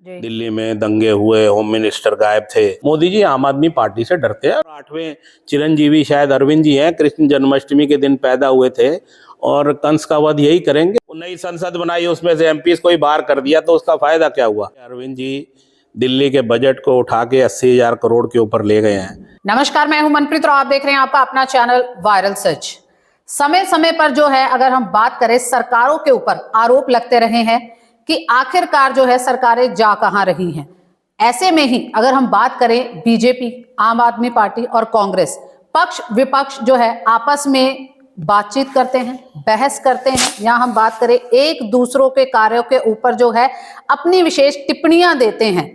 जी। दिल्ली में दंगे हुए, होम मिनिस्टर गायब थे। मोदी जी आम आदमी पार्टी से डरते हैं। 8वें चिरंजीवी शायद अरविंद जी हैं, कृष्ण जन्माष्टमी के दिन पैदा हुए थे और कंस का वध यही करेंगे। नई संसद बनाई, उसमें से एमपी कोई बाहर कर दिया तो उसका फायदा क्या हुआ? अरविंद जी दिल्ली के बजट को उठा के 80,000 करोड़ के ऊपर ले गए हैं। नमस्कार, मैं हूं मनप्रीत और आप देख रहे हैं आपका अपना चैनल वायरल सच। समय समय पर जो है, अगर हम बात करें, सरकारों के ऊपर आरोप लगते रहे हैं कि आखिरकार जो है सरकारें जा कहां रही हैं। ऐसे में ही अगर हम बात करें, बीजेपी, आम आदमी पार्टी और कांग्रेस पक्ष विपक्ष जो है आपस में बातचीत करते हैं, बहस करते हैं, या हम बात करें एक दूसरों के कार्यों के ऊपर जो है अपनी विशेष टिप्पणियां देते हैं।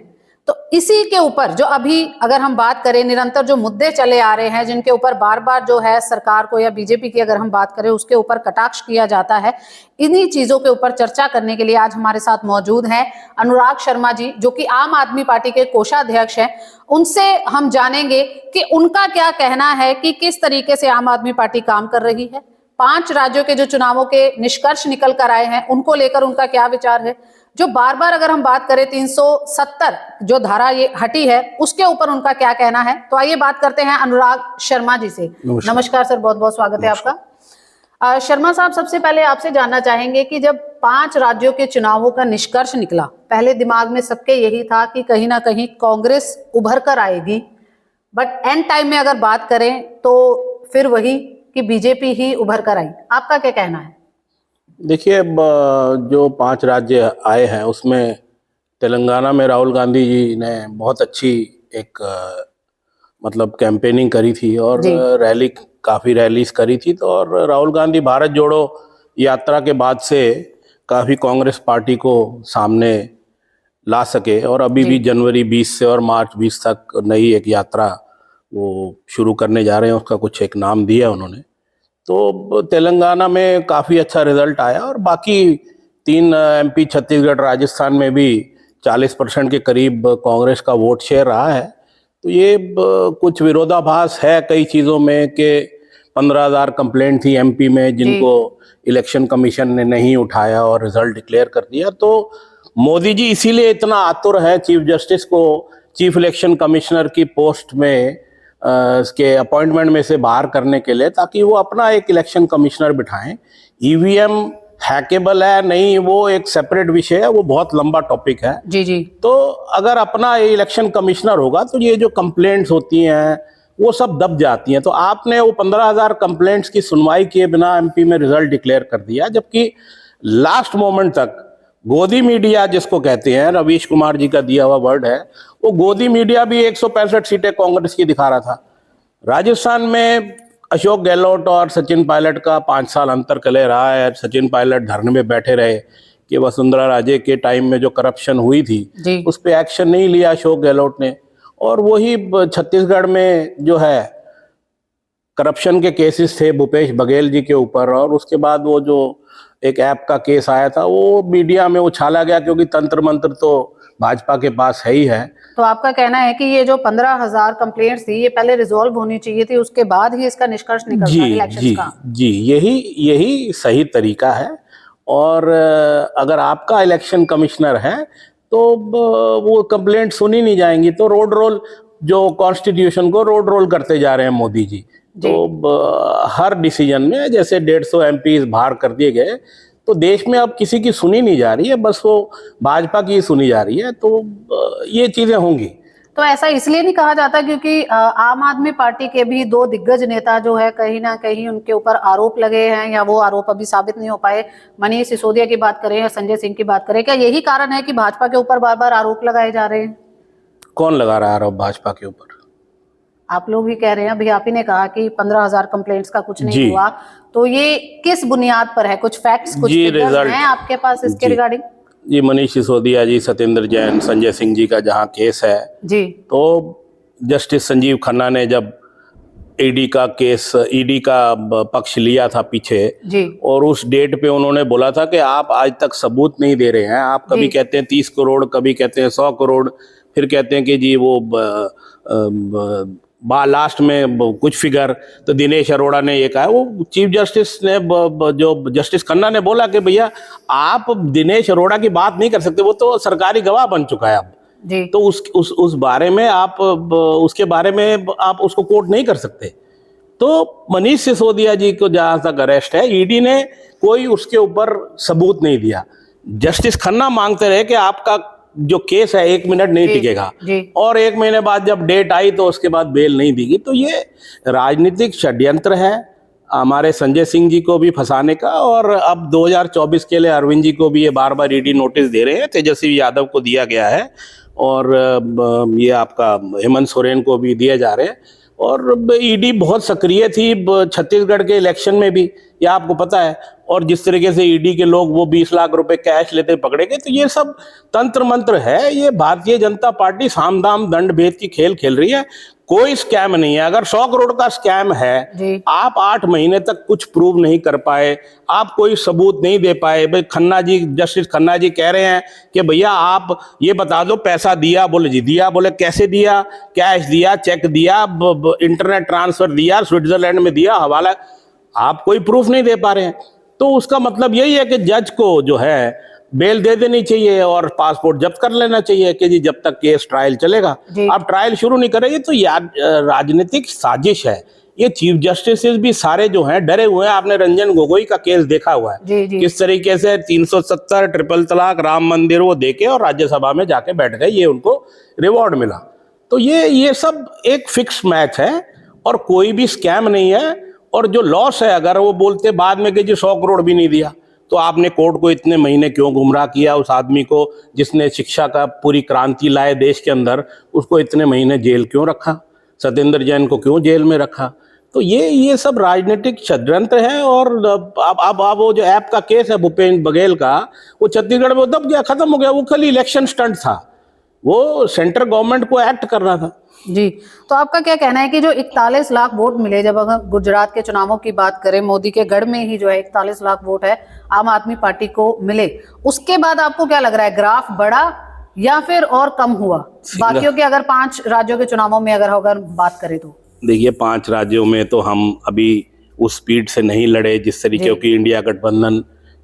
तो इसी के ऊपर जो अभी अगर हम बात करें, निरंतर जो मुद्दे चले आ रहे हैं, जिनके ऊपर बार बार जो है सरकार को या बीजेपी की अगर हम बात करें उसके ऊपर कटाक्ष किया जाता है, इन्हीं चीजों के ऊपर चर्चा करने के लिए आज हमारे साथ मौजूद हैं अनुराग शर्मा जी, जो कि आम आदमी पार्टी के कोषाध्यक्ष हैं। उनसे हम जानेंगे कि उनका क्या कहना है कि किस तरीके से आम आदमी पार्टी काम कर रही है, 5 राज्यों के जो चुनावों के निष्कर्ष निकल कर आए हैं उनको लेकर उनका क्या विचार है, जो बार बार अगर हम बात करें 370 जो धारा ये हटी है उसके ऊपर उनका क्या कहना है। तो आइए बात करते हैं अनुराग शर्मा जी से। नमस्कार सर, बहुत बहुत स्वागत है आपका। शर्मा साहब, सबसे पहले आपसे जानना चाहेंगे कि जब 5 राज्यों के चुनावों का निष्कर्ष निकला, पहले दिमाग में सबके यही था कि कहीं ना कहीं कांग्रेस उभर कर आएगी, बट एंड टाइम में अगर बात करें तो फिर वही कि बीजेपी ही उभर कर आई। आपका क्या कहना है? देखिए, जो 5 राज्य आए हैं उसमें तेलंगाना में राहुल गांधी जी ने बहुत अच्छी एक मतलब कैंपेनिंग करी थी और काफ़ी रैलीज करी थी। तो और राहुल गांधी भारत जोड़ो यात्रा के बाद से काफ़ी कांग्रेस पार्टी को सामने ला सके और अभी भी जनवरी 20 से और मार्च 20 तक नई एक यात्रा वो शुरू करने जा रहे हैं। उसका कुछ एक नाम दिया उन्होंने। तो तेलंगाना में काफ़ी अच्छा रिजल्ट आया और बाकी 3 एमपी छत्तीसगढ़ राजस्थान में भी 40% के करीब कांग्रेस का वोट शेयर रहा है। तो ये कुछ विरोधाभास है कई चीज़ों में कि 15,000 कंप्लेंट थी एमपी में जिनको इलेक्शन कमीशन ने नहीं उठाया और रिजल्ट डिक्लेयर कर दिया। तो मोदी जी इसीलिए इतना आतुर है चीफ जस्टिस को चीफ इलेक्शन कमिश्नर की पोस्ट में के अपॉइंटमेंट में से बाहर करने के लिए, ताकि वो अपना एक इलेक्शन कमिश्नर बिठाएं। ईवीएम हैकेबल है नहीं, वो एक सेपरेट विषय है, वो बहुत लंबा टॉपिक है। जी। तो अगर अपना इलेक्शन कमिश्नर होगा तो ये जो कंप्लेंट्स होती हैं वो सब दब जाती हैं। तो आपने वो 15,000 कंप्लेंट्स की सुनवाई किए बिना एमपी में रिजल्ट डिक्लेयर कर दिया, जबकि लास्ट मोमेंट तक गोदी मीडिया जिसको कहते हैं, रवीश कुमार जी का दिया हुआ वर्ड है, वो गोदी मीडिया भी 165 सीटें कांग्रेस की दिखा रहा था। राजस्थान में अशोक गहलोत और सचिन पायलट का 5 साल अंतर चले रहा है। सचिन पायलट धरने में बैठे रहे कि वसुंधरा राजे के टाइम में जो करप्शन हुई थी उस पर एक्शन नहीं लिया अशोक गहलोत ने। और वही छत्तीसगढ़ में जो है करप्शन के केसेस थे भूपेश बघेल जी के ऊपर, और उसके बाद वो जो एक ऐप का केस आया था वो मीडिया में उछाला गया, क्योंकि तंत्र मंत्र तो भाजपा के पास है ही है। तो आपका कहना है कि ये जो 15,000 कंप्लेंट्स थी ये पहले रिजॉल्व होनी चाहिए थी, उसके बाद ही इसका निष्कर्ष निकलता इलेक्शंस का? जी, यही सही तरीका है। और अगर आपका इलेक्शन कमिश्नर है तो वो कंप्लेंट सुनी नहीं जाएंगी। तो रोड रोल जो कॉन्स्टिट्यूशन को रोड रोल करते जा रहे हैं मोदी जी। तो हर डिसीजन में जैसे 150 एमपी बाहर कर दिए गए, तो देश में अब किसी की सुनी नहीं जा रही है, बस वो भाजपा की सुनी जा रही है। तो ये चीजें होंगी। तो ऐसा इसलिए नहीं कहा जाता क्योंकि आम आदमी पार्टी के भी 2 दिग्गज नेता जो है कहीं ना कहीं उनके ऊपर आरोप लगे हैं, या वो आरोप अभी साबित नहीं हो पाए। मनीष सिसोदिया की बात करें या संजय सिंह की बात करें, क्या यही कारण है कि भाजपा के ऊपर बार बार आरोप लगाए जा रहे हैं? कौन लगा रहा है आरोप भाजपा के ऊपर? आप लोग ही कह रहे हैं। अभी आप ही ने कहा कि 15,000 कंप्लेंट्स का कुछ नहीं हुआ, तो ये किस बुनियाद पर है? कुछ फैक्ट्स, कुछ फिगर्स हैं आपके पास इसके रिगार्डिंग? जी, मनीष सिसोदिया जी, सत्येंद्र जैन, संजय सिंह जी का जहां केस है जी, तो जस्टिस संजीव खन्ना ने जब ईडी का पक्ष लिया था पीछे जी, और उस डेट पे उन्होंने बोला था कि आप आज तक सबूत नहीं दे रहे हैं। आप कभी कहते हैं 30 करोड़, कभी कहते हैं 100 करोड़, फिर कहते हैं कि जी वो लास्ट में कुछ फिगर, तो दिनेश अरोड़ा ने ये कहा, वो चीफ जस्टिस ने जो जस्टिस खन्ना ने बोला कि भैया आप दिनेश अरोड़ा की बात नहीं कर सकते, वो तो सरकारी गवाह बन चुका है अब जी। तो उस बारे में आप उसके बारे में आप उसको कोर्ट नहीं कर सकते। तो मनीष सिसोदिया जी को जहां तक अरेस्ट है, ईडी ने कोई उसके ऊपर सबूत नहीं दिया। जस्टिस खन्ना मांगते रहे कि आपका जो केस है 1 मिनट नहीं टिकेगा, और 1 महीने बाद जब डेट आई तो उसके बाद बेल नहीं दी गई। तो ये राजनीतिक षड्यंत्र है हमारे संजय सिंह जी को भी फंसाने का, और अब 2024 के लिए अरविंद जी को भी ये बार बार ईडी नोटिस दे रहे हैं। तेजस्वी यादव को दिया गया है, और ये आपका हेमंत सोरेन को भी दिए जा रहे हैं। और ईडी बहुत सक्रिय थी छत्तीसगढ़ के इलेक्शन में भी, ये आपको पता है। और जिस तरीके से ईडी के लोग वो 20 लाख रुपए कैश लेते पकड़े गए, तो ये सब तंत्र मंत्र है। ये भारतीय जनता पार्टी साम दाम दंड भेद की खेल खेल रही है। कोई स्कैम नहीं है। अगर 100 करोड़ का स्कैम है, आप 8 महीने तक कुछ प्रूव नहीं कर पाए, आप कोई सबूत नहीं दे पाए। भाई खन्ना जी, जस्टिस खन्ना जी कह रहे हैं कि भैया आप ये बता दो पैसा दिया, बोले जी दिया, बोले कैसे दिया, कैश दिया, चेक दिया, इंटरनेट ट्रांसफर दिया, स्विट्जरलैंड में दिया, हवाला, आप कोई प्रूफ नहीं दे पा रहे हैं। तो उसका मतलब यही है कि जज को जो है बेल दे देनी चाहिए और पासपोर्ट जब्त कर लेना चाहिए कि जी जब तक केस ट्रायल चलेगा। आप ट्रायल शुरू नहीं करेंगे तो राजनीतिक साजिश है। ये चीफ जस्टिस भी सारे जो हैं डरे हुए हैं। आपने रंजन गोगोई का केस देखा हुआ है, किस तरीके से 370 ट्रिपल तलाक, राम मंदिर वो देके और राज्यसभा में जाके बैठ गए, ये उनको रिवॉर्ड मिला। तो ये सब एक फिक्स मैच है और कोई भी स्कैम नहीं है। और जो लॉस है, अगर वो बोलते बाद में कि जी 100 करोड़ भी नहीं दिया, तो आपने कोर्ट को इतने महीने क्यों गुमराह किया? उस आदमी को जिसने शिक्षा का पूरी क्रांति लाए देश के अंदर, उसको इतने महीने जेल क्यों रखा? सत्येंद्र जैन को क्यों जेल में रखा? तो ये सब राजनीतिक षड्यंत्र है। और अब वो जो ऐप का केस है भूपेश बघेल का, वो छत्तीसगढ़ में दब गया, खत्म हो गया। वो खाली इलेक्शन स्टंट था, वो सेंट्रल गवर्नमेंट को एक्ट कर रहा था। जी, तो आपका क्या कहना है कि जो 41 लाख वोट मिले, जब अगर गुजरात के चुनावों की बात करें, मोदी के गढ़ में ही जो है 41 लाख वोट है आम आदमी पार्टी को मिले, उसके बाद आपको क्या लग रहा है, ग्राफ बढ़ा या फिर और कम हुआ बाकियों के? अगर 5 राज्यों के चुनावों में अगर बात करें तो देखिए, 5 राज्यों में तो हम अभी उस स्पीड से नहीं लड़े जिस तरीके की इंडिया गठबंधन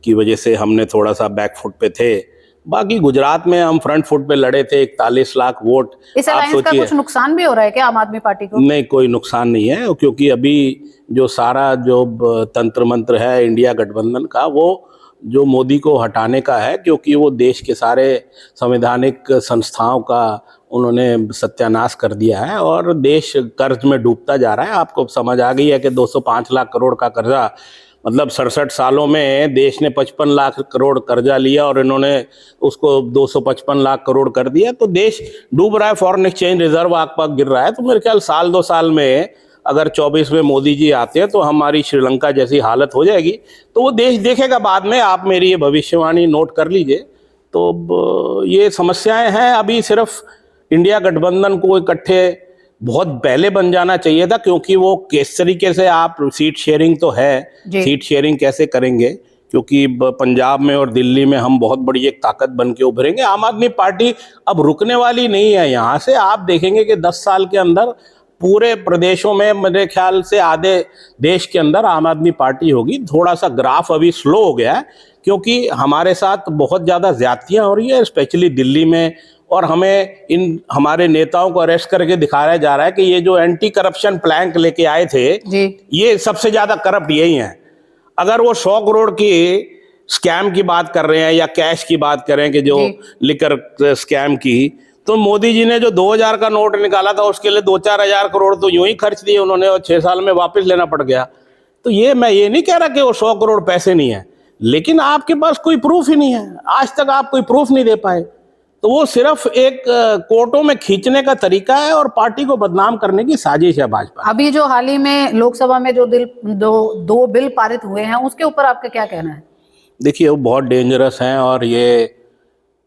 की वजह से हमने थोड़ा सा बैकफुट पे थे। बाकी गुजरात में हम फ्रंट फुट पे लड़े थे, 41 लाख वोट। इस अलायंस का कुछ नुकसान भी हो रहा है क्या आम आदमी पार्टी को? नहीं, कोई नुकसान नहीं है, क्योंकि अभी जो सारा जो तंत्र मंत्र है इंडिया गठबंधन का, वो जो मोदी को हटाने का है, क्योंकि वो देश के सारे संवैधानिक संस्थाओं का उन्होंने सत्यानाश कर दिया है और देश कर्ज में डूबता जा रहा है। आपको समझ आ गई है कि 205 लाख करोड़ का कर्जा, मतलब 67 सालों में देश ने 55 लाख करोड़ कर्जा लिया और इन्होंने उसको 255 लाख करोड़ कर दिया। तो देश डूब रहा है, फॉरेन एक्सचेंज रिजर्व आग पाग गिर रहा है। तो मेरे ख्याल 2 साल में अगर 24 में मोदी जी आते हैं तो हमारी श्रीलंका जैसी हालत हो जाएगी। तो वो देश देखेगा बाद में। आप मेरी ये भविष्यवाणी नोट कर लीजिए। तो ये समस्याएं हैं। अभी सिर्फ इंडिया गठबंधन को इकट्ठे बहुत पहले बन जाना चाहिए था, क्योंकि वो किस तरीके से आप सीट शेयरिंग तो है, सीट शेयरिंग कैसे करेंगे? क्योंकि पंजाब में और दिल्ली में हम बहुत बड़ी एक ताकत बन के उभरेंगे। आम आदमी पार्टी अब रुकने वाली नहीं है। यहाँ से आप देखेंगे कि 10 साल के अंदर पूरे प्रदेशों में मेरे ख्याल से आधे देश के अंदर आम आदमी पार्टी होगी। थोड़ा सा ग्राफ अभी स्लो हो गया है, क्योंकि हमारे साथ बहुत ज़्यादा ज्यादतियाँ हो रही है, स्पेशली दिल्ली में। और हमें इन हमारे नेताओं को अरेस्ट करके दिखाया जा रहा है कि ये जो एंटी करप्शन प्लैंक लेके आए थे, ये सबसे ज्यादा करप्ट यही हैं। अगर वो 100 करोड़ की स्कैम की बात कर रहे हैं या कैश की बात करें कि जो लिकर स्कैम की, तो मोदी जी ने जो 2000 का नोट निकाला था उसके लिए 2-4 हजार करोड़ तो यूं ही खर्च दिए उन्होंने, और 6 साल में वापस लेना पड़ गया। तो ये मैं ये नहीं कह रहा कि वो 100 करोड़ पैसे नहीं है, लेकिन आपके पास कोई प्रूफ ही नहीं है। आज तक आप कोई प्रूफ नहीं दे पाए। तो वो सिर्फ एक कोर्टों में खींचने का तरीका है और पार्टी को बदनाम करने की साजिश है भाजपा। अभी जो हाल ही में लोकसभा में जो दो बिल पारित हुए हैं, उसके ऊपर आपका क्या कहना है? देखिए, वो बहुत डेंजरस हैं और ये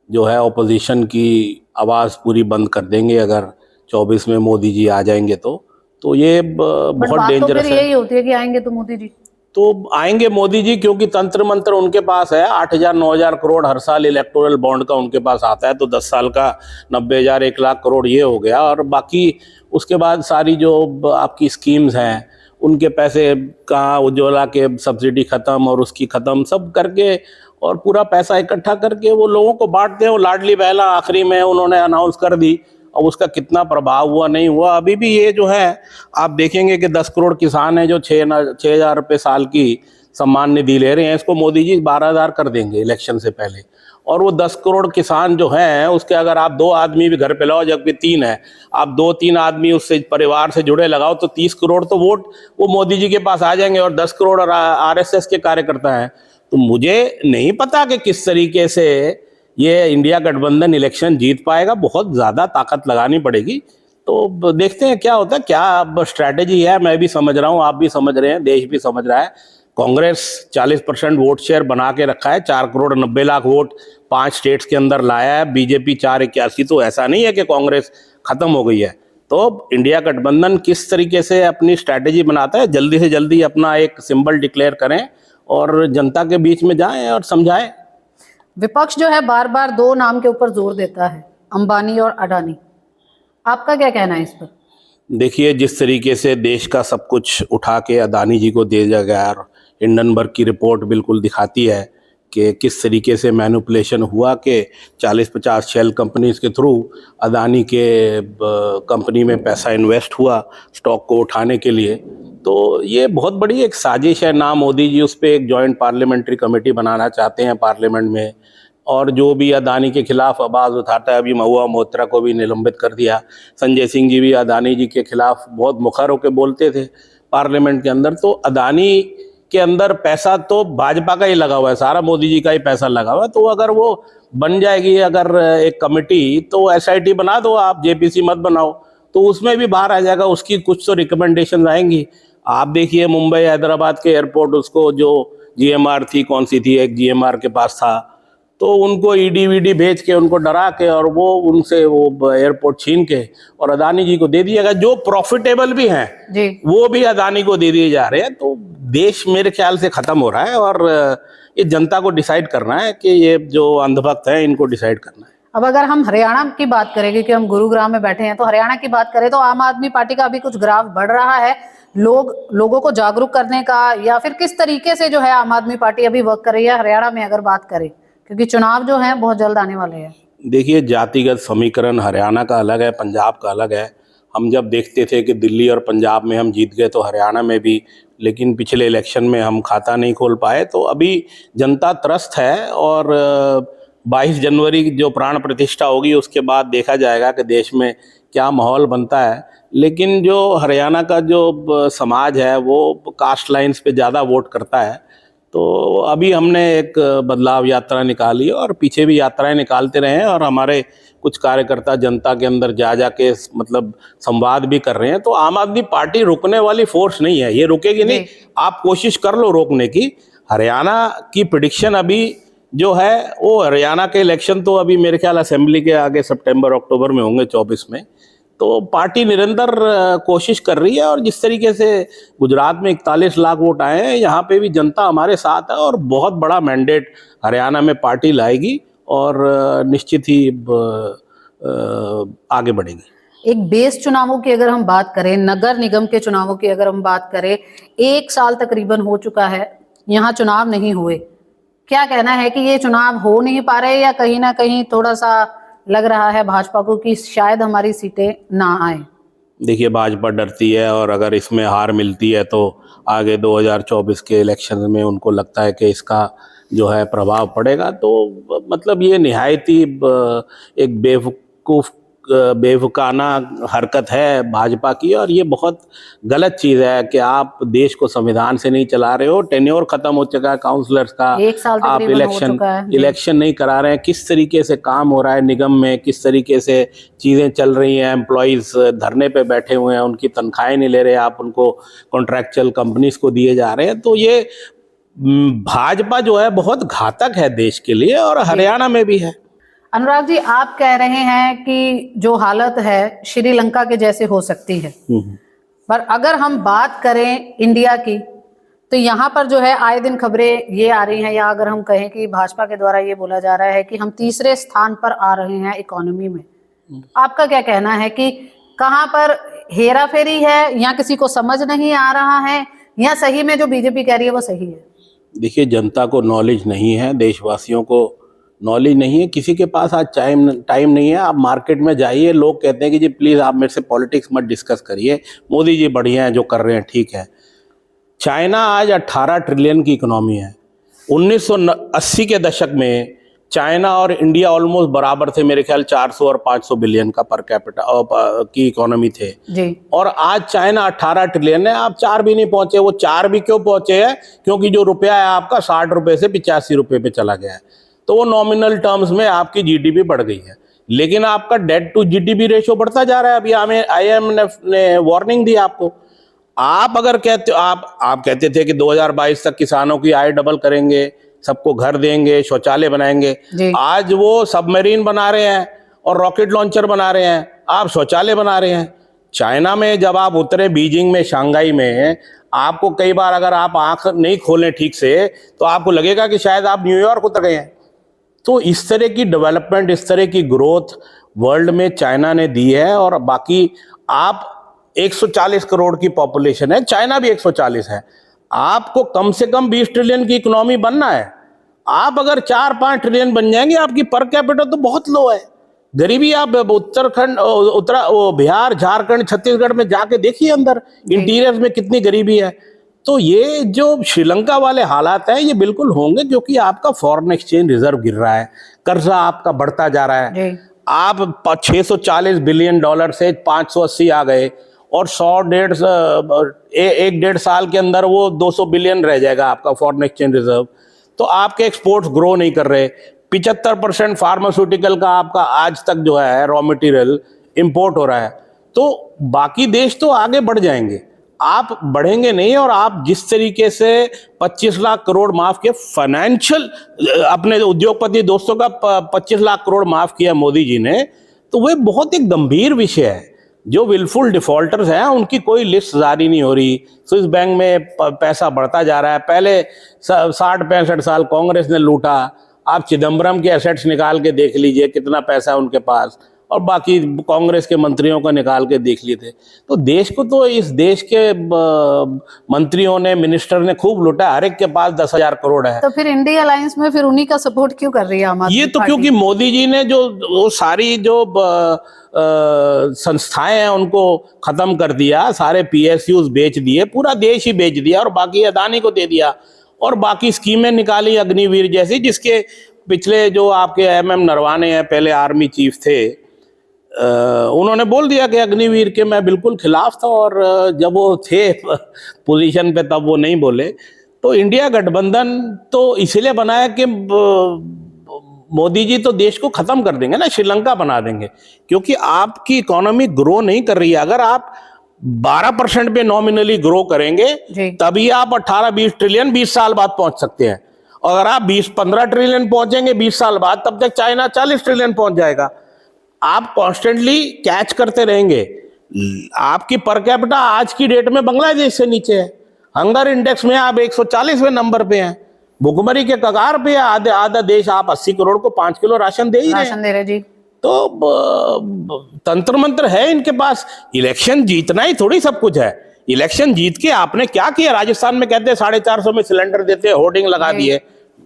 जो है ऑपोजिशन की आवाज़ पूरी बंद कर देंगे अगर 24 में मोदी जी आ जाएंगे तो ये बहुत डेंजरस है। यही होती है कि आएंगे तो मोदी जी। तो आएंगे मोदी जी, क्योंकि तंत्र मंत्र उनके पास है। 8,000 9,000 करोड़ हर साल इलेक्टोरल बॉन्ड का उनके पास आता है, तो 10 साल का 90,000 1 लाख करोड़ ये हो गया। और बाकी उसके बाद सारी जो आपकी स्कीम्स हैं उनके पैसे का, उज्ज्वला के सब्सिडी खत्म और उसकी खत्म, सब करके और पूरा पैसा इकट्ठा करके वो लोगों को बांटते हैं। वो लाडली बहना आखिरी में उन्होंने अनाउंस कर दी, और उसका कितना प्रभाव हुआ नहीं हुआ अभी भी ये जो है आप देखेंगे कि 10 करोड़ किसान हैं जो 6,000 रुपये साल की सम्मान निधि ले रहे हैं, इसको मोदी जी 12,000 कर देंगे इलेक्शन से पहले। और वो 10 करोड़ किसान जो हैं उसके अगर आप 2 आदमी भी घर पे लाओ, जबकि 3 है, आप 2-3 आदमी उससे परिवार से जुड़े लगाओ तो 30 करोड़ तो वोट वो मोदी जी के पास आ जाएंगे। और 10 करोड़ RSS के कार्यकर्ता हैं। तो मुझे नहीं पता कि किस तरीके से ये इंडिया गठबंधन इलेक्शन जीत पाएगा, बहुत ज़्यादा ताकत लगानी पड़ेगी। तो देखते हैं क्या होता है, क्या अब स्ट्रैटेजी है। मैं भी समझ रहा हूँ, आप भी समझ रहे हैं, देश भी समझ रहा है। कांग्रेस 40% वोट शेयर बना के रखा है, 4 करोड़ 90 लाख वोट 5 स्टेट्स के अंदर लाया है। बीजेपी 481। तो ऐसा नहीं है कि कांग्रेस खत्म हो गई है। तो इंडिया गठबंधन किस तरीके से अपनी स्ट्रैटेजी बनाता है, जल्दी से जल्दी अपना एक सिंबल डिक्लेयर करें और जनता के बीच में जाएं और समझाएं। विपक्ष जो है बार बार 2 नाम के ऊपर जोर देता है, अंबानी और अडानी। आपका क्या कहना है इस पर? देखिए, जिस तरीके से देश का सब कुछ उठा के अदानी जी को दे दिया गया, और हिंडनबर्ग की रिपोर्ट बिल्कुल दिखाती है कि किस तरीके से मैनिपुलेशन हुआ कि 40-50 शेल कंपनीज के थ्रू अदानी के कंपनी में पैसा इन्वेस्ट हुआ स्टॉक को उठाने के लिए। तो ये बहुत बड़ी एक साजिश है ना। मोदी जी उस पर एक जॉइंट पार्लियामेंट्री कमेटी बनाना चाहते हैं पार्लियामेंट में, और जो भी अदानी के खिलाफ आवाज़ उठाता है, अभी महुआ मोइत्रा को भी निलंबित कर दिया। संजय सिंह जी भी अदानी जी के खिलाफ बहुत मुखर होकर बोलते थे पार्लियामेंट के अंदर। तो अदानी के अंदर पैसा तो भाजपा का ही लगा हुआ है, सारा मोदी जी का ही पैसा लगा हुआ है। तो अगर वो बन जाएगी अगर एक कमेटी, तो SIT बना दो आप, JPC मत बनाओ, तो उसमें भी बाहर आ जाएगा। उसकी कुछ तो रिकमेंडेशन आएंगी। आप देखिए मुंबई हैदराबाद के एयरपोर्ट, उसको जो GMR थी, कौन सी थी, एक GMR के पास था, तो उनको ED भेज के उनको डरा के और वो उनसे वो एयरपोर्ट छीन के और अदानी जी को दे दिया गया। जो प्रॉफिटेबल भी हैं जी, वो भी अदानी को दे दिए जा रहे हैं। तो देश मेरे ख्याल से खत्म हो रहा है, और ये जनता को डिसाइड करना है कि ये जो अंधभक्त हैं इनको डिसाइड करना है। अब अगर हम हरियाणा की बात करें, क्योंकि हम गुरुग्राम में बैठे हैं, तो हरियाणा की बात करें तो आम आदमी पार्टी का अभी कुछ ग्राफ बढ़ रहा है। लोगों को जागरूक करने का, या फिर किस तरीके से जो है आम आदमी पार्टी अभी वर्क कर रही है हरियाणा में अगर बात करें, क्योंकि चुनाव जो है बहुत जल्द आने वाले हैं। देखिए, जातिगत समीकरण हरियाणा का अलग है, पंजाब का अलग है। हम जब देखते थे कि दिल्ली और पंजाब में हम जीत गए तो हरियाणा में भी, लेकिन पिछले इलेक्शन में हम खाता नहीं खोल पाए। तो अभी जनता त्रस्त है, और 22 जनवरी जो प्राण प्रतिष्ठा होगी उसके बाद देखा जाएगा कि देश में क्या माहौल बनता है। लेकिन जो हरियाणा का जो समाज है वो कास्ट लाइन्स पे ज़्यादा वोट करता है। तो अभी हमने एक बदलाव यात्रा निकाली और पीछे भी यात्राएं निकालते रहे हैं, और हमारे कुछ कार्यकर्ता जनता के अंदर जा के मतलब संवाद भी कर रहे हैं। तो आम आदमी पार्टी रुकने वाली फोर्स नहीं है, ये रुकेगी नहीं। आप कोशिश कर लो रोकने की। हरियाणा की प्रेडिक्शन अभी जो है वो, हरियाणा के इलेक्शन तो अभी मेरे ख्याल असेंबली के आगे सितंबर अक्टूबर में होंगे 24 में। तो पार्टी निरंतर कोशिश कर रही है, और जिस तरीके से गुजरात में 41 लाख वोट आए हैं, यहाँ पे भी जनता हमारे साथ है, और बहुत बड़ा मैंडेट हरियाणा में पार्टी लाएगी, और निश्चित ही आगे बढ़ेगी। एक बेस चुनावों की अगर हम बात करें, नगर निगम के चुनावों की अगर हम बात करें, 1 साल तकरीबन हो चुका है, यहाँ चुनाव नहीं हुए। क्या कहना है कि ये चुनाव हो नहीं पा रहे, या कहीं ना कहीं थोड़ा सा लग रहा है भाजपा को कि शायद हमारी सीटें ना आए? देखिए, भाजपा डरती है, और अगर इसमें हार मिलती है तो आगे 2024 के इलेक्शन में उनको लगता है कि इसका जो है प्रभाव पड़ेगा। तो मतलब ये निहायती एक बेवकूफ़ाना हरकत है भाजपा की, और ये बहुत गलत चीज़ है कि आप देश को संविधान से नहीं चला रहे हो। टेन्योर खत्म हो चुका है काउंसलर्स का, 1 साल आप इलेक्शन नहीं करा रहे हैं। किस तरीके से काम हो रहा है निगम में, किस तरीके से चीज़ें चल रही हैं। एम्प्लॉयज़ धरने पे बैठे हुए हैं, उनकी तनख्वाहें नहीं ले रहे, आप उनको कॉन्ट्रैक्चुअल कंपनीज को दिए जा रहे हैं। तो ये भाजपा जो है बहुत घातक है देश के लिए, और हरियाणा में भी है। अनुराग जी, आप कह रहे हैं कि जो हालत है श्रीलंका के जैसे हो सकती है, पर अगर हम बात करें इंडिया की, तो यहाँ पर जो है आए दिन खबरें ये आ रही हैं, या अगर हम कहें कि भाजपा के द्वारा ये बोला जा रहा है कि हम तीसरे स्थान पर आ रहे हैं इकोनॉमी में। आपका क्या कहना है कि कहाँ पर हेरा फेरी है, या किसी को समझ नहीं आ रहा है, या सही में जो बीजेपी कह रही है वो सही है? देखिए, जनता को नॉलेज नहीं है, देशवासियों को नॉलेज नहीं है, किसी के पास आज टाइम नहीं है। आप मार्केट में जाइए, लोग कहते हैं कि जी प्लीज़ आप मेरे से पॉलिटिक्स मत डिस्कस करिए, मोदी जी बढ़िया हैं, जो कर रहे हैं ठीक है। चाइना आज 18 ट्रिलियन की इकोनॉमी है। 1980 के दशक में चाइना और इंडिया ऑलमोस्ट बराबर थे, मेरे ख्याल 400 और 500 बिलियन का पर कैपिटा की इकोनॉमी थे जी। और आज चाइना 18 ट्रिलियन है। आप 4 भी नहीं पहुंचे। वो 4 भी क्यों पहुंचे हैं? क्योंकि जो रुपया है आपका 60 रुपए से 85 रुपए पे चला गया है, तो वो नॉमिनल टर्म्स में आपकी जीडीपी बढ़ गई है, लेकिन आपका डेट टू जीडीपी रेशियो बढ़ता जा रहा है। अभी हमें IMF ने वार्निंग दी आपको। आप अगर कहते आप कहते थे कि 2022 तक किसानों की आय डबल करेंगे, सबको घर देंगे, शौचालय बनाएंगे। आज वो सबमरीन बना रहे हैं और रॉकेट लॉन्चर बना रहे हैं, आप शौचालय बना रहे हैं। चाइना में जब आप उतरे, बीजिंग में, शंघाई में, आपको कई बार अगर आप आंख नहीं खोलें ठीक से तो आपको लगेगा कि शायद आप न्यूयॉर्क उतर गए हैं। तो इस तरह की डेवलपमेंट, इस तरह की ग्रोथ वर्ल्ड में चाइना ने दी है। और बाकी आप 140 करोड़ की पॉपुलेशन है, चाइना भी 140 है। आपको कम से कम 20 ट्रिलियन की इकोनॉमी बनना है। आप अगर 4-5 ट्रिलियन बन जाएंगे, आपकी पर कैपिटा तो बहुत लो है। गरीबी आप उत्तराखंड, बिहार, झारखंड, छत्तीसगढ़ में जाके देखिए, अंदर इंटीरियर में कितनी गरीबी है। तो ये जो श्रीलंका वाले हालात हैं, ये बिल्कुल होंगे क्योंकि आपका फॉरेन एक्सचेंज रिजर्व गिर रहा है, कर्जा आपका बढ़ता जा रहा है। आप 640 बिलियन डॉलर से 580 आ गए और 1.5 साल के अंदर वो 200 बिलियन रह जाएगा आपका फॉरेन एक्सचेंज रिजर्व। तो आपके एक्सपोर्ट्स ग्रो नहीं कर रहे। 75% फार्मास्यूटिकल का आपका आज तक जो है रॉ मटेरियल इंपोर्ट हो रहा है। तो बाकी देश तो आगे बढ़ जाएंगे, आप बढ़ेंगे नहीं। और आप जिस तरीके से 25 लाख करोड़ माफ किया फाइनेंशियल, अपने उद्योगपति दोस्तों का 25 लाख करोड़ माफ किया मोदी जी ने, तो वह बहुत एक गंभीर विषय है। जो विलफुल डिफॉल्टर्स हैं उनकी कोई लिस्ट जारी नहीं हो रही। स्विस बैंक में पैसा बढ़ता जा रहा है। पहले 60-65 साल कांग्रेस ने लूटा। आप चिदम्बरम के एसेट्स निकाल के देख लीजिए कितना पैसा है उनके पास, और बाकी कांग्रेस के मंत्रियों का निकाल के देख लिए थे। तो देश को तो इस देश के मंत्रियों ने, मिनिस्टर ने खूब लूटा। हर एक के पास 10,000 करोड़ है। तो फिर इंडिया अलायंस में फिर उन्हीं का सपोर्ट क्यों कर रही है आम आदमी ये तो पार्टी? क्योंकि मोदी जी ने जो वो सारी जो संस्थाएं हैं उनको खत्म कर दिया, सारे PSUs बेच दिए, पूरा देश ही बेच दिया और बाकी अदानी को दे दिया। और बाकी स्कीमें निकाली अग्निवीर जैसी, जिसके पिछले जो आपके MM नरवाने हैं, पहले आर्मी चीफ थे, उन्होंने बोल दिया कि अग्निवीर के मैं बिल्कुल खिलाफ था। और जब वो थे पोजीशन पे तब वो नहीं बोले। तो इंडिया गठबंधन तो इसलिए बनाया कि मोदी जी तो देश को खत्म कर देंगे ना, श्रीलंका बना देंगे, क्योंकि आपकी इकोनॉमी ग्रो नहीं कर रही है। अगर आप 12% पे नॉमिनली ग्रो करेंगे तभी आप 18-20 ट्रिलियन 20 साल बाद पहुंच सकते हैं। और अगर आप 20-15 ट्रिलियन पहुंचेंगे 20 साल बाद, तब तक चाइना 40 ट्रिलियन पहुंच जाएगा। आप कॉन्स्टेंटली कैच करते रहेंगे। आपकी पर कैपिटा आज की डेट में बांग्लादेश से नीचे है। हंगर इंडेक्स में आप 140वें नंबर पे हैं, भुखमरी के कगार पे है। आधा देश आप 80 करोड़ को 5 किलो राशन दे ही रहे जी। तो तंत्र मंत्र है इनके पास। इलेक्शन जीतना ही थोड़ी सब कुछ है। इलेक्शन जीत के आपने क्या किया? राजस्थान में कहते हैं 450 में सिलेंडर देते, होर्डिंग लगा दिए,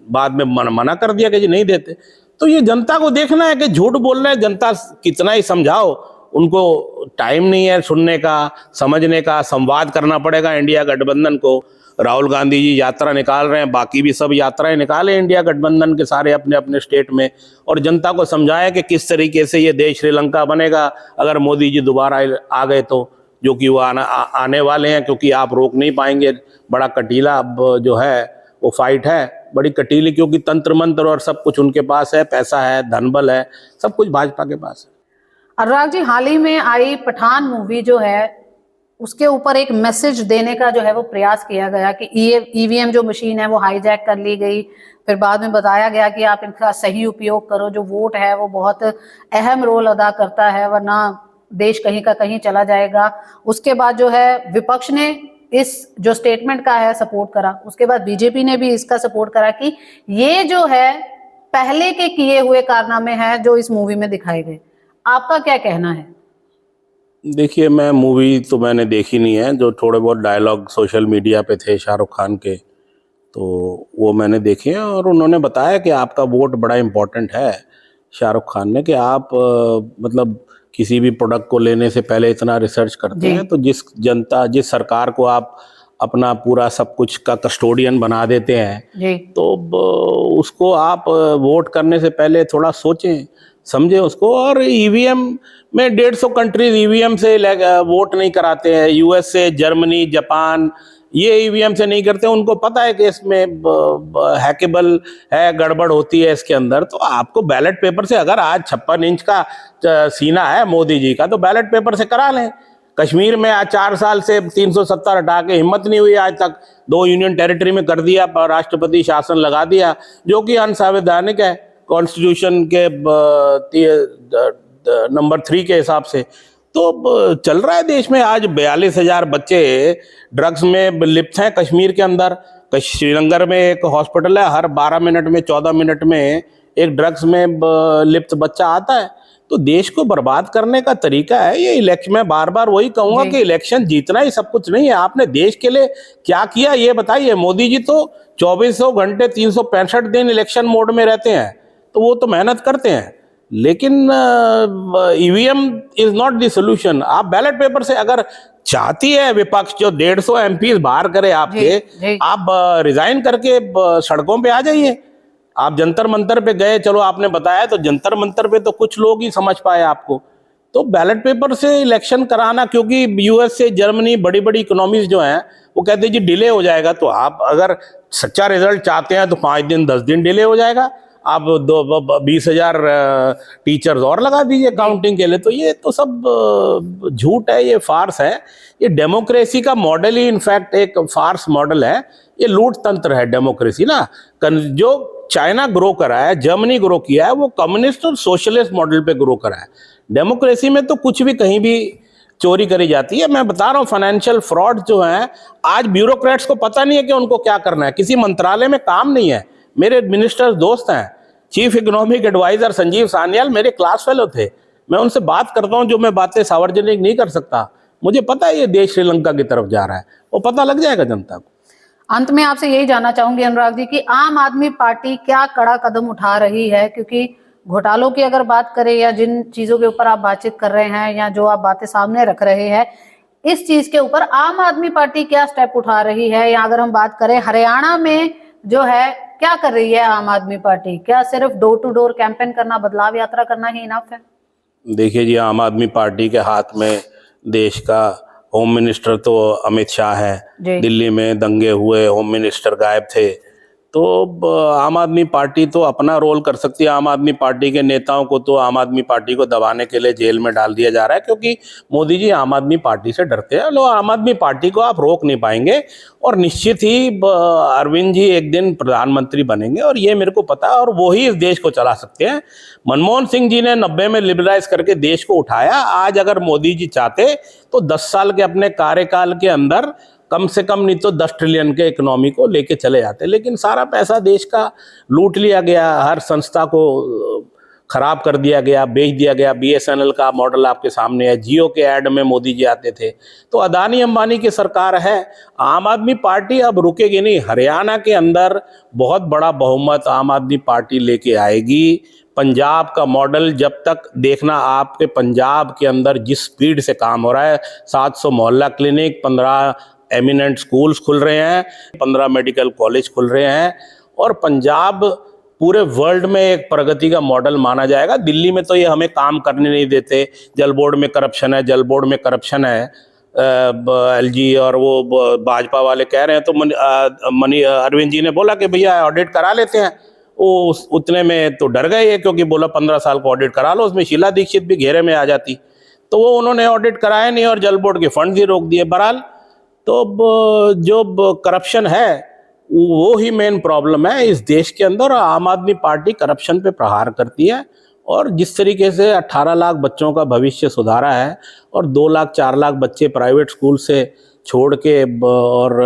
बाद में मना कर दिया कि जी नहीं देते। तो ये जनता को देखना है कि झूठ बोल रहे हैं, जनता कितना ही समझाओ, उनको टाइम नहीं है सुनने का, समझने का। संवाद करना पड़ेगा इंडिया गठबंधन को। राहुल गांधी जी यात्रा निकाल रहे हैं, बाकी भी सब यात्राएं निकाले इंडिया गठबंधन के सारे अपने अपने स्टेट में, और जनता को समझाएं कि किस तरीके से ये देश श्रीलंका बनेगा अगर मोदी जी दोबारा आ गए तो, जो कि वो आने वाले हैं, क्योंकि आप रोक नहीं पाएंगे। बड़ा कटीला जो है वो फाइट है, बड़ी कटीली, क्योंकि तंत्र मंत्र और सब कुछ उनके पास है, पैसा है, धनबल है, सब कुछ भाजपा के पास है। अनुराग जी, हाल ही में आई पठान मूवी जो है उसके ऊपर एक मैसेज देने का जो है वो प्रयास किया गया कि EVM जो मशीन है वो हाईजैक कर ली गई। फिर बाद में बताया गया कि आप इनका सही उपयोग करो, जो वोट है वो बहुत अहम रोल अदा करता है, वरना देश कहीं का कहीं चला जाएगा। उसके बाद जो है विपक्ष ने इस जो स्टेटमेंट का है सपोर्ट करा, उसके बाद बीजेपी ने भी इसका सपोर्ट करा कि ये जो है पहले के किए हुए कारनामे हैं जो इस मूवी में दिखाए गए। आपका क्या कहना है? देखिए, मैं मूवी तो मैंने देखी नहीं है, जो थोड़े बहुत डायलॉग सोशल मीडिया पे थे शाहरुख खान के, तो वो मैंने देखे हैं। और उन्होंने बताया कि आपका वोट बड़ा इम्पोर्टेंट है, शाहरुख खान ने, कि आप मतलब किसी भी प्रोडक्ट को लेने से पहले इतना रिसर्च करते हैं, तो जिस सरकार को आप अपना पूरा सब कुछ का कस्टोडियन बना देते हैं, तो उसको आप वोट करने से पहले थोड़ा सोचें समझे उसको। और ईवीएम में 150 कंट्रीज ईवीएम से वोट नहीं कराते हैं, यूएसए, जर्मनी, जापान, ये ईवीएम से नहीं करते। उनको पता है कि इसमें हैकेबल है, गड़बड़ होती है इसके अंदर। तो आपको बैलेट पेपर से, अगर आज 56 इंच का सीना है मोदी जी का, तो बैलेट पेपर से करा लें। कश्मीर में आज 4 साल से 370 हटा के हिम्मत नहीं हुई आज तक, 2 यूनियन टेरिटरी में कर दिया, राष्ट्रपति शासन लगा दिया, जो कि अनसंवैधानिक है कॉन्स्टिट्यूशन के नंबर 3 के हिसाब से। तो चल रहा है देश में आज 42,000 बच्चे ड्रग्स में लिप्त हैं कश्मीर के अंदर। श्रीनगर में एक हॉस्पिटल है, हर 12 मिनट में 14 मिनट में एक ड्रग्स में लिप्त बच्चा आता है। तो देश को बर्बाद करने का तरीका है ये इलेक्शन। मैं बार बार वही कहूंगा कि इलेक्शन जीतना ही सब कुछ नहीं है। आपने देश के लिए क्या किया ये बताइए। मोदी जी तो 2400 घंटे 365 दिन इलेक्शन मोड में रहते हैं, तो वो तो मेहनत करते हैं, लेकिन EVM is not the solution. आप बैलेट पेपर से, अगर चाहती है विपक्ष जो 150 एमपी बाहर करे आपके, आप रिजाइन करके सड़कों पे आ जाइए। आप जंतर मंतर पे गए, चलो आपने बताया, तो जंतर मंतर पे तो कुछ लोग ही समझ पाए आपको। तो बैलेट पेपर से इलेक्शन कराना, क्योंकि यूएस से, जर्मनी, बड़ी बड़ी इकोनॉमीज जो हैं, वो कहते हैं जी डिले हो जाएगा। तो आप अगर सच्चा रिजल्ट चाहते हैं तो 5 दिन 10 दिन डिले हो जाएगा। आप 20,000 टीचर्स और लगा दीजिए काउंटिंग के लिए। तो ये तो सब झूठ है, ये फार्स है। ये डेमोक्रेसी का मॉडल ही इनफैक्ट एक फार्स मॉडल है। ये लूट तंत्र है डेमोक्रेसी ना। जो चाइना ग्रो करा है, जर्मनी ग्रो किया है, वो कम्युनिस्ट और सोशलिस्ट मॉडल पे ग्रो करा है। डेमोक्रेसी में तो कुछ भी कहीं भी चोरी करी जाती है। मैं बता रहा हूँ, फाइनेंशियल फ्रॉड जो है, आज ब्यूरोक्रेट्स को पता नहीं है कि उनको क्या करना है। किसी मंत्रालय में काम नहीं है। मेरे मिनिस्टर दोस्त हैं, chief economic adviser Sanjeev Sanyal मेरे क्लास फेलो थे। मैं उनसे बात करता हूँ, जो मैं बातें सार्वजनिक नहीं कर सकता। मुझे पता है ये देश श्रीलंका की तरफ जा रहा है, वो पता लग जाएगा जनता को। अंत में आपसे यही जानना चाहूंगी अनुराग जी कि आम आदमी पार्टी क्या कड़ा कदम उठा रही है, क्योंकि घोटालों की अगर बात करें या जिन चीजों के ऊपर आप बातचीत कर रहे हैं या जो आप बातें सामने रख रहे हैं, इस चीज के ऊपर आम आदमी पार्टी क्या स्टेप उठा रही है? या अगर हम बात करें हरियाणा में जो है, क्या कर रही है आम आदमी पार्टी? क्या सिर्फ डोर टू डोर कैंपेन करना, बदलाव यात्रा करना ही इनफ है? देखिए जी, आम आदमी पार्टी के हाथ में देश का होम मिनिस्टर तो अमित शाह है। दिल्ली में दंगे हुए, होम मिनिस्टर गायब थे। तो आम आदमी पार्टी तो अपना रोल कर सकती है। आम आदमी पार्टी के नेताओं को तो आम आदमी पार्टी को दबाने के लिए जेल में डाल दिया जा रहा है, क्योंकि मोदी जी आम आदमी पार्टी से डरते हैं। लोग, आम आदमी पार्टी को आप रोक नहीं पाएंगे। और निश्चित ही अरविंद जी एक दिन प्रधानमंत्री बनेंगे, और ये मेरे को पता है, और वो ही इस देश को चला सकते हैं। मनमोहन सिंह जी ने 90 में लिबरलाइज करके देश को उठाया। आज अगर मोदी जी चाहते तो 10 साल के अपने कार्यकाल के अंदर कम से कम नहीं तो 10 ट्रिलियन के इकोनॉमी को लेके चले जाते। लेकिन सारा पैसा देश का लूट लिया गया, हर संस्था को खराब कर दिया गया, बेच दिया गया। बीएसएनएल का मॉडल आपके सामने है। जियो के ऐड में मोदी जी आते थे। तो अदानी अंबानी की सरकार है। आम आदमी पार्टी अब रुकेगी नहीं। हरियाणा के अंदर बहुत बड़ा बहुमत आम आदमी पार्टी लेके आएगी। पंजाब का मॉडल जब तक देखना, आपके पंजाब के अंदर जिस स्पीड से काम हो रहा है, 700 मोहल्ला क्लिनिक, 15 एमिनेंट स्कूल्स खुल रहे हैं, 15 मेडिकल कॉलेज खुल रहे हैं, और पंजाब पूरे वर्ल्ड में एक प्रगति का मॉडल माना जाएगा। दिल्ली में तो ये हमें काम करने नहीं देते। जल बोर्ड में करप्शन है, जल बोर्ड में करप्शन है। एलजी और वो भाजपा वाले कह रहे हैं, तो अरविंद जी ने बोला कि भैया ऑडिट करा लेते हैं। वो उतने में तो डर गए, क्योंकि बोला 15 साल का ऑडिट करा लो, उसमें शीला दीक्षित भी घेरे में आ जाती। तो वो उन्होंने ऑडिट कराया नहीं, और जल बोर्ड के फंड ही रोक दिए। बहरहाल, तो जो करप्शन है वो ही मेन प्रॉब्लम है इस देश के अंदर। आम आदमी पार्टी करप्शन पे प्रहार करती है, और जिस तरीके से 18 लाख बच्चों का भविष्य सुधारा है और 2 लाख 4 लाख बच्चे प्राइवेट स्कूल से छोड़ के और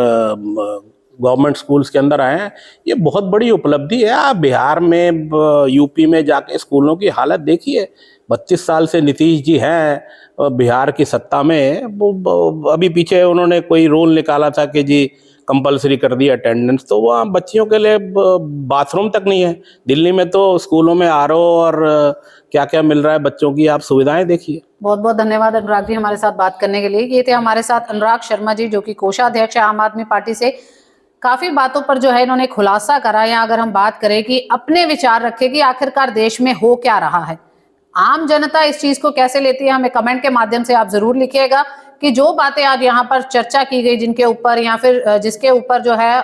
गवर्नमेंट स्कूल्स के अंदर आए हैं, ये बहुत बड़ी उपलब्धि है। आप बिहार में यूपी में जाके स्कूलों की हालत देखिए। 32 साल से नीतीश जी हैं बिहार की सत्ता में। अभी पीछे उन्होंने कोई रूल निकाला था कि जी कंपलसरी कर दिया अटेंडेंस, तो वहाँ बच्चियों के लिए बाथरूम तक नहीं है। दिल्ली में तो स्कूलों में आरओ और क्या क्या मिल रहा है बच्चों की, आप सुविधाएं देखिए। बहुत बहुत धन्यवाद अनुराग जी हमारे साथ बात करने के लिए। ये थे हमारे साथ अनुराग शर्मा जी, जो कि कोषाध्यक्ष है आम आदमी पार्टी से। काफी बातों पर जो है इन्होंने खुलासा करा, या अगर हम बात करें कि अपने विचार रखे कि आखिरकार देश में हो क्या रहा है, आम जनता इस चीज को कैसे लेती है, हमें कमेंट के माध्यम से आप जरूर लिखिएगा कि जो बातें आज यहाँ पर चर्चा की गई, जिनके ऊपर या फिर जिसके ऊपर जो है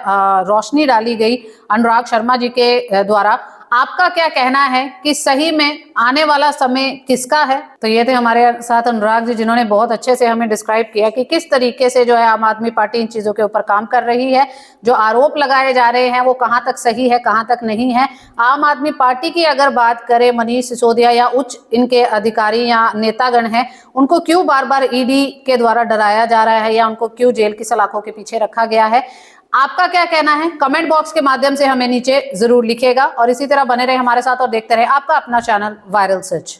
रोशनी डाली गई अनुराग शर्मा जी के द्वारा, आपका क्या कहना है कि सही में आने वाला समय किसका है। तो ये थे हमारे साथ अनुराग जी, जिन्होंने बहुत अच्छे से हमें डिस्क्राइब किया कि किस तरीके से जो है आम आदमी पार्टी इन चीजों के ऊपर काम कर रही है। जो आरोप लगाए जा रहे हैं वो कहां तक सही है, कहां तक नहीं है। आम आदमी पार्टी की अगर बात करें, मनीष सिसोदिया या उच्च इनके अधिकारी या नेतागण हैं, उनको क्यों बार बार ईडी के द्वारा डराया जा रहा है या उनको क्यों जेल की सलाखों के पीछे रखा गया है। आपका क्या कहना है कमेंट बॉक्स के माध्यम से हमें नीचे जरूर लिखिएगा। और इसी तरह बने रहे हमारे साथ और देखते रहे आपका अपना चैनल वायरल सर्च।